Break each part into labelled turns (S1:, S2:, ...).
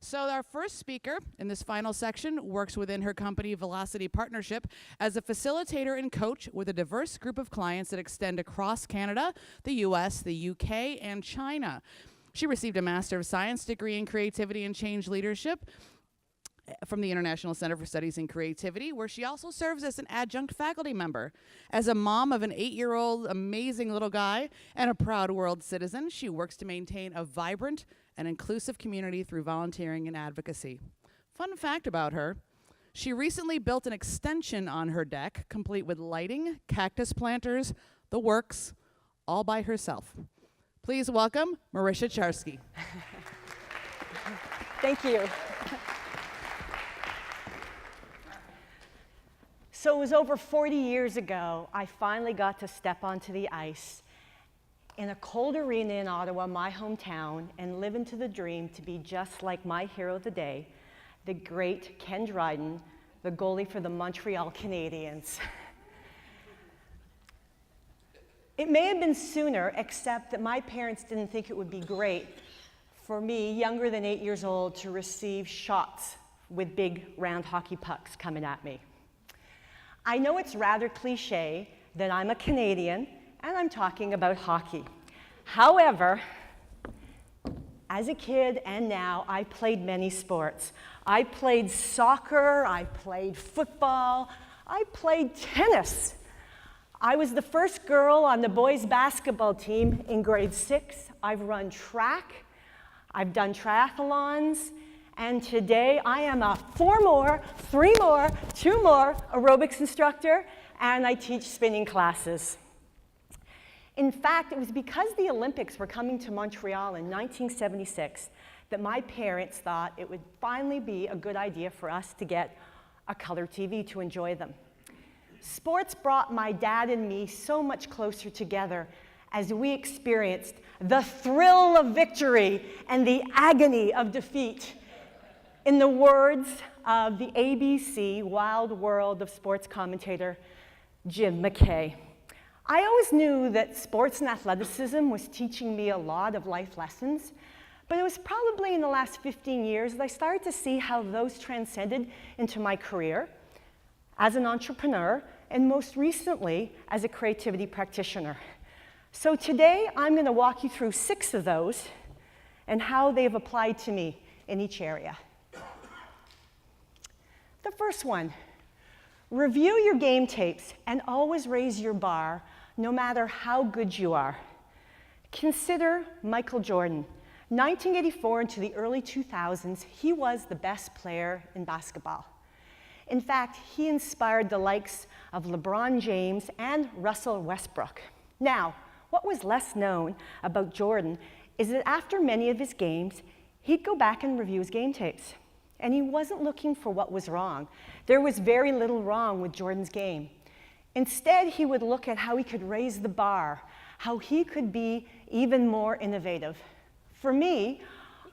S1: So our first speaker in this final section works within her company Velocity Partnership as a facilitator and coach with a diverse group of clients that extend across Canada, the US, the UK, and China. She received a Master of Science degree in Creativity and Change Leadership from the International Center for Studies in Creativity, where she also serves as an adjunct faculty member. As a mom of an 8-year-old amazing little guy and a proud world citizen, she works to maintain a vibrant and inclusive community through volunteering and advocacy. Fun fact about her, she recently built an extension on her deck, complete with lighting, cactus planters, the works, all by herself. Please welcome Marysia Charsky.
S2: Thank you. So it was over 40 years ago, I finally got to step onto the ice in a cold arena in Ottawa, my hometown, and live into the dream to be just like my hero of the day, the great Ken Dryden, the goalie for the Montreal Canadiens. It may have been sooner, except that my parents didn't think it would be great for me, younger than 8 years old, to receive shots with big round hockey pucks coming at me. I know it's rather cliche that I'm a Canadian and I'm talking about hockey. However, as a kid and now, I played many sports. I played soccer, I played football, I played tennis. I was the first girl on the boys' basketball team in grade 6. I've run track, I've done triathlons, and today I am a 4 more, 3 more, 2 more aerobics instructor, and I teach spinning classes. In fact, it was because the Olympics were coming to Montreal in 1976 that my parents thought it would finally be a good idea for us to get a color TV to enjoy them. Sports brought my dad and me so much closer together as we experienced the thrill of victory and the agony of defeat. In the words of the ABC Wild World of Sports commentator, Jim McKay, I always knew that sports and athleticism was teaching me a lot of life lessons, but it was probably in the last 15 years that I started to see how those transcended into my career as an entrepreneur and most recently as a creativity practitioner. So today I'm going to walk you through 6 of those and how they've applied to me in each area. The first one, review your game tapes and always raise your bar no matter how good you are. Consider Michael Jordan. 1984 into the early 2000s, he was the best player in basketball. In fact, he inspired the likes of LeBron James and Russell Westbrook. Now, what was less known about Jordan is that after many of his games, he'd go back and review his game tapes. And he wasn't looking for what was wrong. There was very little wrong with Jordan's game. Instead, he would look at how he could raise the bar, how he could be even more innovative. For me,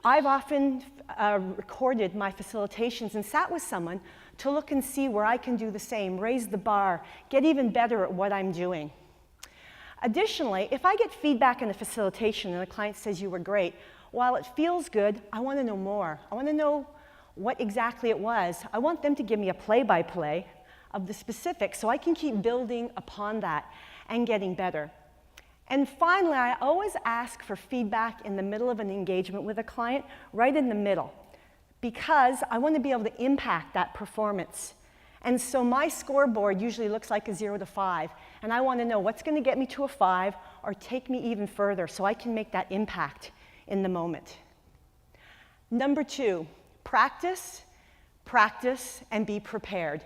S2: I've often recorded my facilitations and sat with someone to look and see where I can do the same, raise the bar, get even better at what I'm doing. Additionally, if I get feedback in a facilitation and the client says you were great, while it feels good, I want to know more. I want to know what exactly it was. I want them to give me a play-by-play of the specifics so I can keep building upon that and getting better. And finally, I always ask for feedback in the middle of an engagement with a client, right in the middle, because I want to be able to impact that performance. And so my scoreboard usually looks like a 0 to 5, and I want to know what's going to get me to a 5 or take me even further so I can make that impact in the moment. Number 2, practice, practice, and be prepared.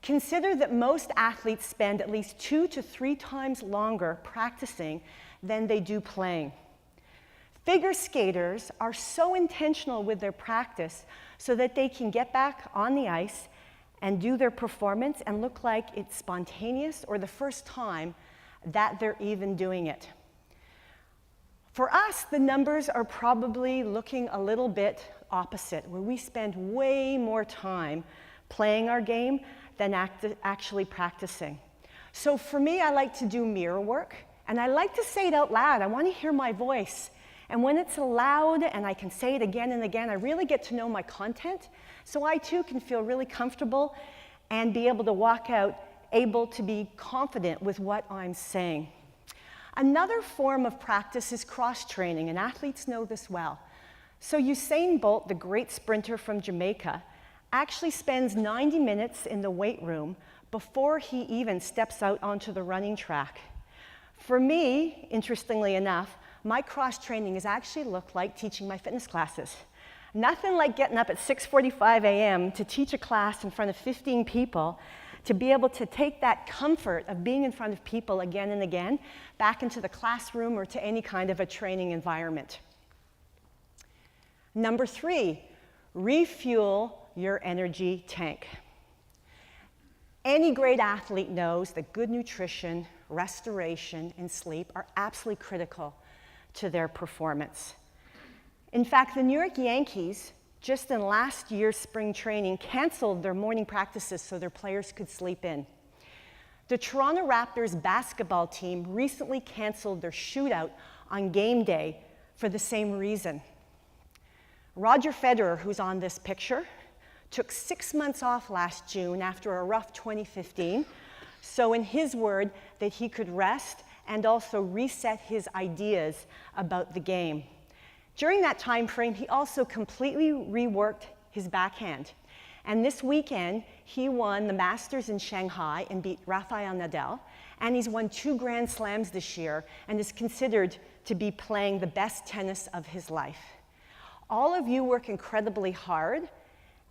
S2: Consider that most athletes spend at least 2 to 3 times longer practicing than they do playing. Figure skaters are so intentional with their practice so that they can get back on the ice and do their performance and look like it's spontaneous or the first time that they're even doing it. For us, the numbers are probably looking a little bit opposite, where we spend way more time playing our game than actually practicing. So for me, I like to do mirror work, and I like to say it out loud. I want to hear my voice And when it's allowed and I can say it again and again, I really get to know my content, so I too can feel really comfortable and be able to walk out able to be confident with what I'm saying. Another form of practice is cross-training, and athletes know this well. So Usain Bolt, the great sprinter from Jamaica, actually spends 90 minutes in the weight room before he even steps out onto the running track. For me, interestingly enough, my cross-training has actually looked like teaching my fitness classes. Nothing like getting up at 6:45 a.m. to teach a class in front of 15 people, to be able to take that comfort of being in front of people again and again back into the classroom or to any kind of a training environment. Number 3, refuel your energy tank. Any great athlete knows that good nutrition, restoration, and sleep are absolutely critical to their performance. In fact, the New York Yankees, just in last year's spring training, canceled their morning practices so their players could sleep in. The Toronto Raptors basketball team recently canceled their shootout on game day for the same reason. Roger Federer, who's on this picture, took 6 months off last June after a rough 2015, so in his word, that he could rest and also reset his ideas about the game. During that time frame, he also completely reworked his backhand. And this weekend, he won the Masters in Shanghai and beat Rafael Nadal. And he's won 2 Grand Slams this year and is considered to be playing the best tennis of his life. All of you work incredibly hard,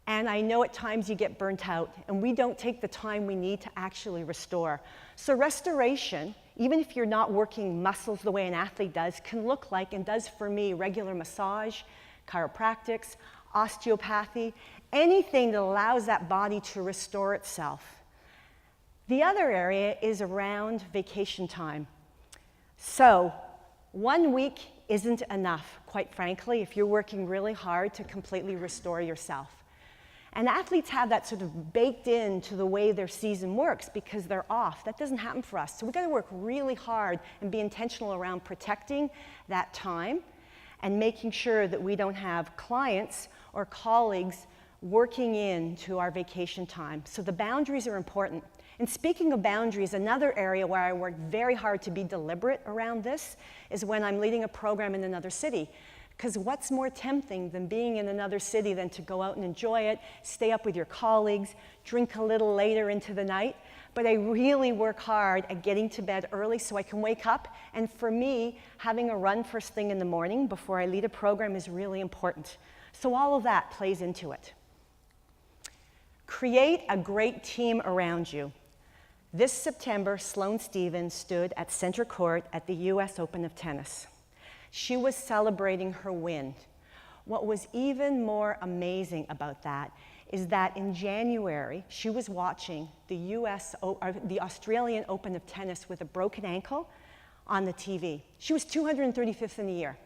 S2: and I know at times you get burnt out, and we don't take the time we need to actually restore. So restoration, even if you're not working muscles the way an athlete does, can look like, and does for me, regular massage, chiropractics, osteopathy, anything that allows that body to restore itself. The other area is around vacation time. So 1 week isn't enough, quite frankly, if you're working really hard to completely restore yourself. And athletes have that sort of baked into the way their season works because they're off. That doesn't happen for us. So we've got to work really hard and be intentional around protecting that time and making sure that we don't have clients or colleagues working into our vacation time. So the boundaries are important. And speaking of boundaries, another area where I work very hard to be deliberate around this is when I'm leading a program in another city. Because what's more tempting than being in another city than to go out and enjoy it, stay up with your colleagues, drink a little later into the night? But I really work hard at getting to bed early so I can wake up. And for me, having a run first thing in the morning before I lead a program is really important. So all of that plays into it. Create a great team around you. This September, Sloane Stephens stood at center court at the US Open of Tennis. She was celebrating her win. What was even more amazing about that is that in January, she was watching the Australian Open of Tennis with a broken ankle on the TV. She was 235th in the year.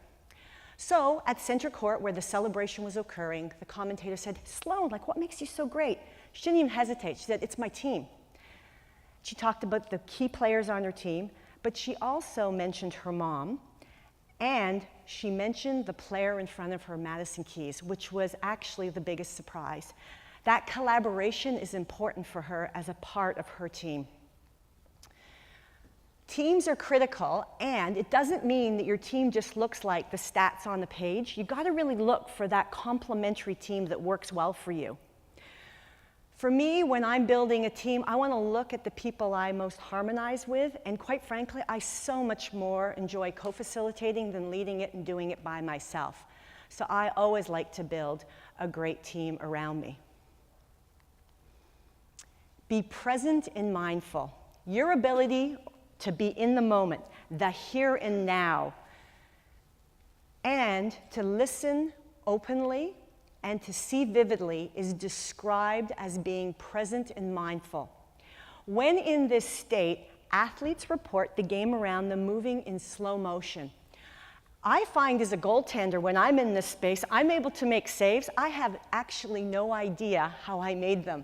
S2: So at center court, where the celebration was occurring, the commentator said, "Sloane, like, what makes you so great?" She didn't even hesitate. She said, "It's my team." She talked about the key players on her team, but she also mentioned her mom, and she mentioned the player in front of her, Madison Keys, which was actually the biggest surprise. That collaboration is important for her as a part of her team. Teams are critical, and it doesn't mean that your team just looks like the stats on the page. You've got to really look for that complementary team that works well for you. For me, when I'm building a team, I want to look at the people I most harmonize with, and quite frankly, I so much more enjoy co-facilitating than leading it and doing it by myself. So I always like to build a great team around me. Be present and mindful. Your ability to be in the moment, the here and now, and to listen openly and to see vividly is described as being present and mindful. When in this state, athletes report the game around them moving in slow motion. I find as a goaltender, when I'm in this space, I'm able to make saves. I have actually no idea how I made them.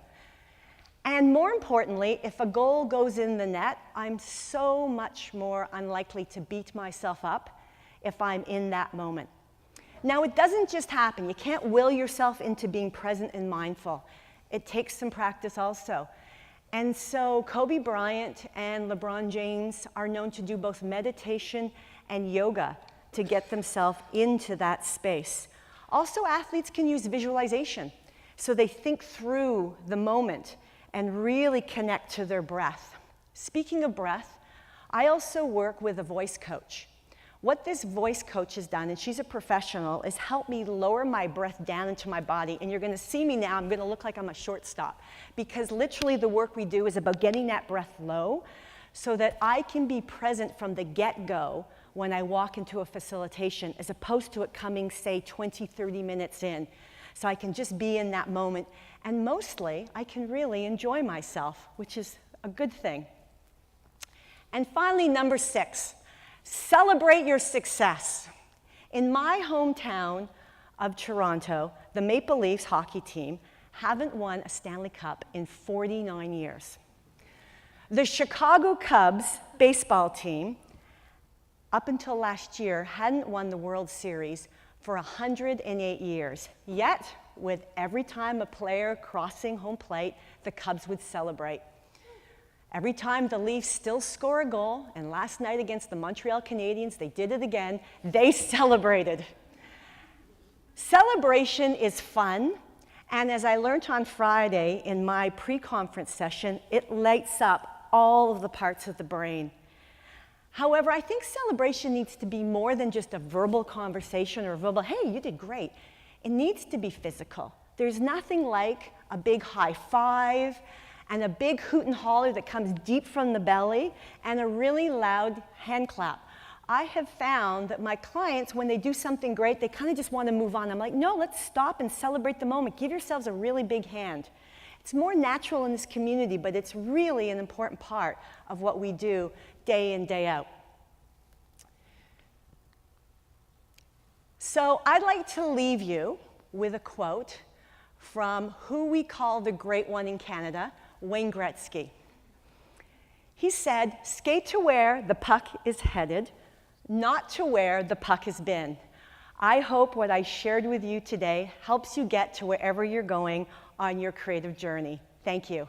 S2: And more importantly, if a goal goes in the net, I'm so much more unlikely to beat myself up if I'm in that moment. Now, it doesn't just happen. You can't will yourself into being present and mindful. It takes some practice also. And so Kobe Bryant and LeBron James are known to do both meditation and yoga to get themselves into that space. Also, athletes can use visualization. So they think through the moment and really connect to their breath. Speaking of breath, I also work with a voice coach. What this voice coach has done, and she's a professional, is help me lower my breath down into my body. And you're going to see me now, I'm going to look like I'm a shortstop. Because literally the work we do is about getting that breath low so that I can be present from the get-go when I walk into a facilitation, as opposed to it coming, say, 20, 30 minutes in. So I can just be in that moment. And mostly, I can really enjoy myself, which is a good thing. And finally, number 6. Celebrate your success. In my hometown of Toronto, the Maple Leafs hockey team haven't won a Stanley Cup in 49 years. The Chicago Cubs baseball team, up until last year, hadn't won the World Series for 108 years. Yet, with every time a player crossing home plate, the Cubs would celebrate. Every time the Leafs still score a goal, and last night against the Montreal Canadiens, they did it again, they celebrated. Celebration is fun, and as I learned on Friday in my pre-conference session, it lights up all of the parts of the brain. However, I think celebration needs to be more than just a verbal conversation or a verbal, hey, you did great. It needs to be physical. There's nothing like a big high five, and a big hoot and holler that comes deep from the belly, and a really loud hand clap. I have found that my clients, when they do something great, they kind of just want to move on. I'm like, no, let's stop and celebrate the moment. Give yourselves a really big hand. It's more natural in this community, but it's really an important part of what we do day in, day out. So I'd like to leave you with a quote from who we call the great one in Canada, Wayne Gretzky. He said, skate to where the puck is headed, not to where the puck has been. I hope what I shared with you today helps you get to wherever you're going on your creative journey. Thank you.